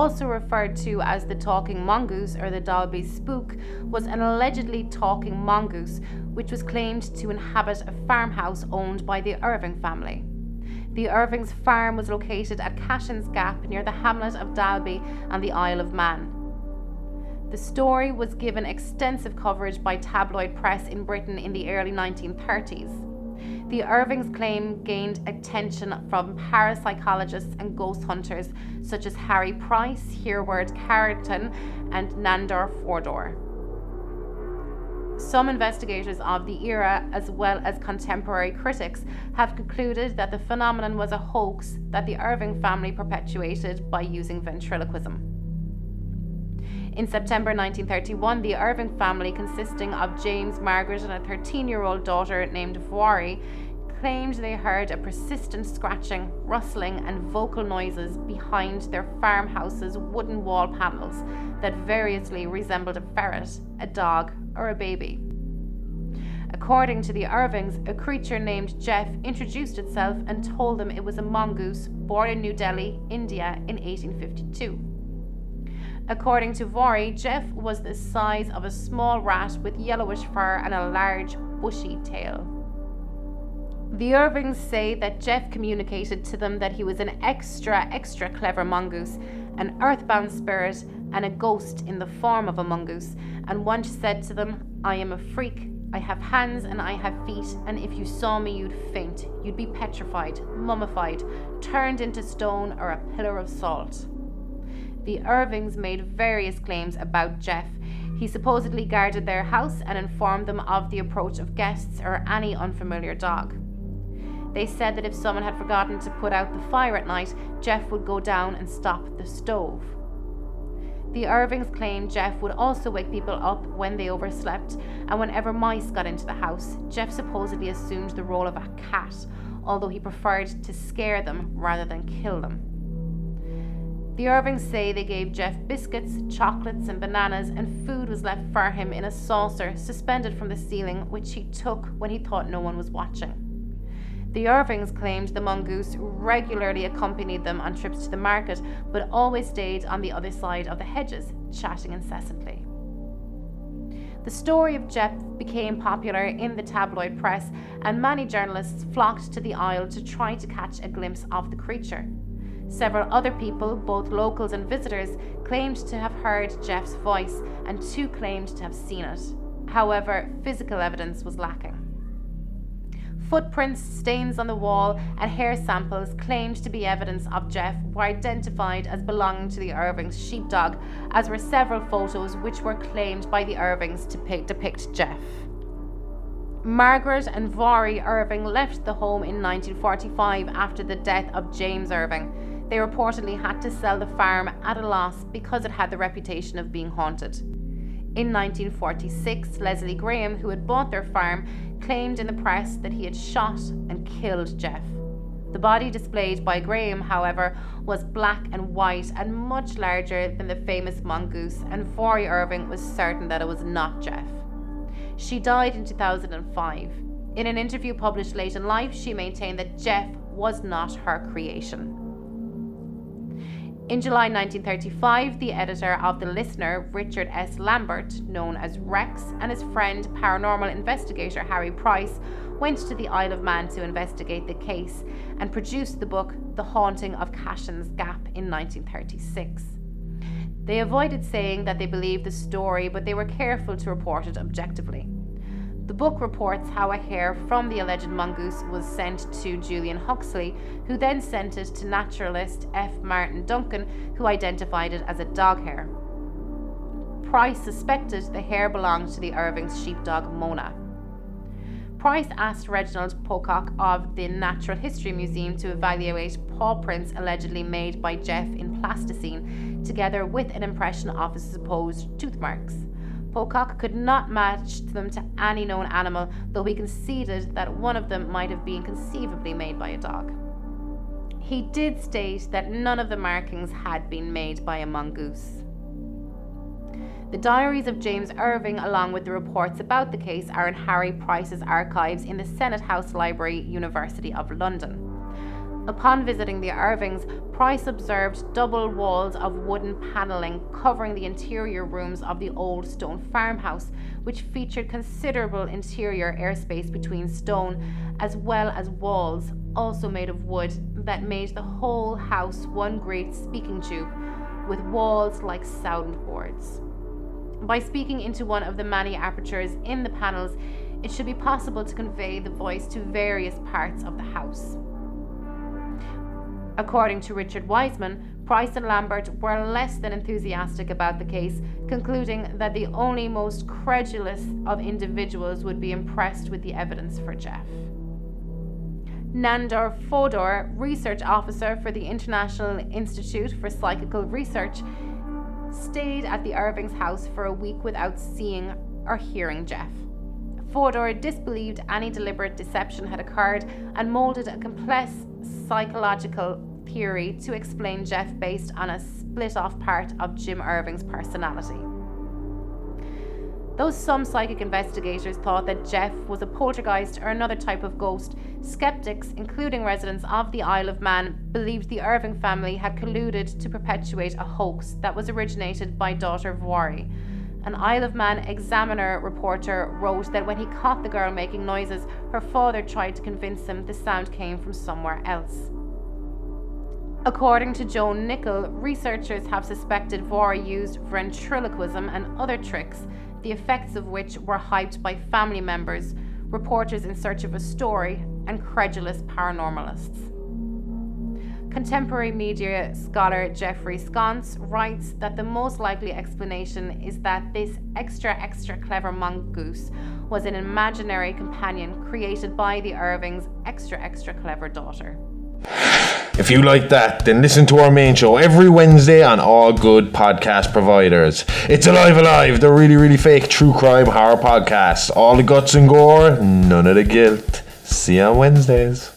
also referred to as the Talking Mongoose or the Dalby Spook, was an allegedly talking mongoose which was claimed to inhabit a farmhouse owned by the Irving family. The Irvings' farm was located at Cashen's Gap near the hamlet of Dalby and the Isle of Man. The story was given extensive coverage by tabloid press in Britain in the early 1930s. The Irvings' claim gained attention from parapsychologists and ghost hunters such as Harry Price, Hereward Carrington, and Nandor Fodor. Some investigators of the era, as well as contemporary critics, have concluded that the phenomenon was a hoax that the Irving family perpetuated by using ventriloquism. In September 1931, the Irving family, consisting of James, Margaret, and a 13-year-old daughter named Vori, claimed they heard a persistent scratching, rustling, and vocal noises behind their farmhouse's wooden wall panels that variously resembled a ferret, a dog, or a baby. According to the Irvings, a creature named Geoff introduced itself and told them it was a mongoose born in New Delhi, India in 1852. According to Vori, Geoff was the size of a small rat with yellowish fur and a large, bushy tail. The Irvings say that Geoff communicated to them that he was an extra clever mongoose, an earthbound spirit, and a ghost in the form of a mongoose, and once said to them, "I am a freak. I have hands and I have feet, and if you saw me you'd faint. You'd be petrified, mummified, turned into stone or a pillar of salt." The Irvings made various claims about Geoff. He supposedly guarded their house and informed them of the approach of guests or any unfamiliar dog. They said that if someone had forgotten to put out the fire at night, Geoff would go down and stop the stove. The Irvings claimed Geoff would also wake people up when they overslept, and whenever mice got into the house, Geoff supposedly assumed the role of a cat, although he preferred to scare them rather than kill them. The Irvings say they gave Geoff biscuits, chocolates, and bananas, and food was left for him in a saucer suspended from the ceiling, which he took when he thought no one was watching. The Irvings claimed the mongoose regularly accompanied them on trips to the market, but always stayed on the other side of the hedges, chatting incessantly. The story of Geoff became popular in the tabloid press, and many journalists flocked to the Isle to try to catch a glimpse of the creature. Several other people, both locals and visitors, claimed to have heard Geoff's voice, and two claimed to have seen it. However, physical evidence was lacking. Footprints, stains on the wall, and hair samples claimed to be evidence of Geoff were identified as belonging to the Irvings' sheepdog, as were several photos which were claimed by the Irvings to depict Geoff. Margaret and Vori Irving left the home in 1945 after the death of James Irving. They reportedly had to sell the farm at a loss because it had the reputation of being haunted. In 1946, Leslie Graham, who had bought their farm, claimed in the press that he had shot and killed Geoff. The body displayed by Graham, however, was black and white and much larger than the famous mongoose, and Vori Irving was certain that it was not Geoff. She died in 2005. In an interview published late in life, she maintained that Geoff was not her creation. In July 1935, the editor of The Listener, Richard S. Lambert, known as Rex, and his friend, paranormal investigator Harry Price, went to the Isle of Man to investigate the case and produced the book The Haunting of Cashen's Gap in 1936. They avoided saying that they believed the story, but they were careful to report it objectively. The book reports how a hair from the alleged mongoose was sent to Julian Huxley, who then sent it to naturalist F. Martin Duncan, who identified it as a dog hair. Price suspected the hair belonged to the Irving's sheepdog Mona. Price asked Reginald Pocock of the Natural History Museum to evaluate paw prints allegedly made by Geoff in plasticine, together with an impression of his supposed tooth marks. Pocock could not match them to any known animal, though he conceded that one of them might have been conceivably made by a dog. He did state that none of the markings had been made by a mongoose. The diaries of James Irving, along with the reports about the case, are in Harry Price's archives in the Senate House Library, University of London. Upon visiting the Irvings, Price observed double walls of wooden panelling covering the interior rooms of the old stone farmhouse, which featured considerable interior airspace between stone, as well as walls, also made of wood, that made the whole house one great speaking tube, with walls like soundboards. By speaking into one of the many apertures in the panels, it should be possible to convey the voice to various parts of the house. According to Richard Wiseman, Price and Lambert were less than enthusiastic about the case, concluding that the only most credulous of individuals would be impressed with the evidence for Geoff. Nandor Fodor, research officer for the International Institute for Psychical Research, stayed at the Irvings' house for a week without seeing or hearing Geoff. Fodor disbelieved any deliberate deception had occurred and moulded a complex psychological theory to explain Geoff based on a split-off part of Jim Irving's personality. Though some psychic investigators thought that Geoff was a poltergeist or another type of ghost, skeptics, including residents of the Isle of Man, believed the Irving family had colluded to perpetuate a hoax that was originated by daughter Voirrey. An Isle of Man Examiner reporter wrote that when he caught the girl making noises, her father tried to convince him the sound came from somewhere else. According to Joan Nichol, researchers have suspected Voirrey used ventriloquism and other tricks, the effects of which were hyped by family members, reporters in search of a story, and credulous paranormalists. Contemporary media scholar Jeffrey Sconce writes that the most likely explanation is that this extra clever mongoose was an imaginary companion created by the Irvings' extra clever daughter. If you like that, then listen to our main show every Wednesday on all good podcast providers. It's Alive, the really fake true crime horror podcast. All the guts and gore, none of the guilt. See you on Wednesdays.